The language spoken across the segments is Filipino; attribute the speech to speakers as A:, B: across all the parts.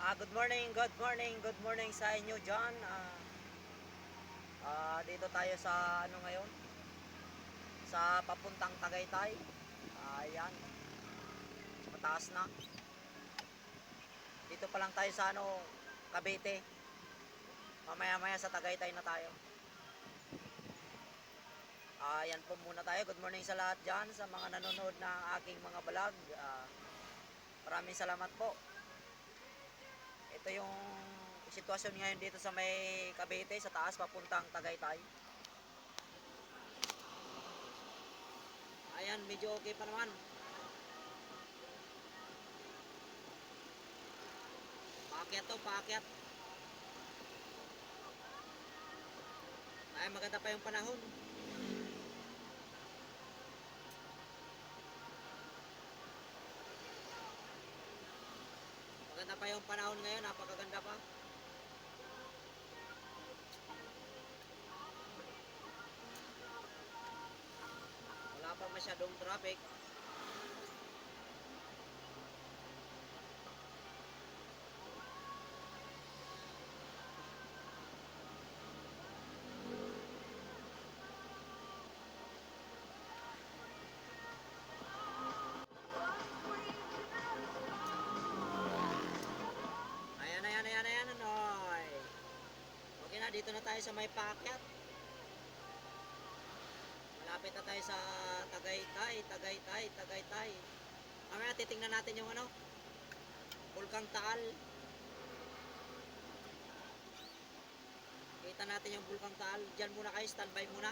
A: Good morning, good morning sa inyo dyan. Dito tayo sa ano ngayon? Sa papuntang Tagaytay. Ayan, mataas na. Dito pa lang tayo sa ano, Cavite. Mamaya-maya sa Tagaytay na tayo. Ayan po muna tayo. Good morning sa lahat dyan, sa mga nanonood ng aking mga vlog. Maraming salamat po. Ito yung sitwasyon ngayon dito sa may Cavite, sa taas papuntang Tagaytay. Ayan, medyo okay pa naman. Paakyat to, paakyat. Ay, maganda pa yung panahon. Maganda pa yung panahon ngayon, napakaganda pa. Wala pa masyadong traffic. Ayan, anoy. Okay na, dito na tayo sa may paakyat. Malapit na tayo sa Tagaytay. Mamaya titingnan natin yung ano, Bulkang Taal. Kita natin yung Bulkang Taal. Diyan muna kayo, standby muna.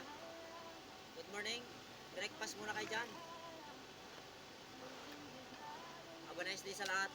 A: Good morning. Breakfast muna kayo dyan. Have a nice day sa lahat.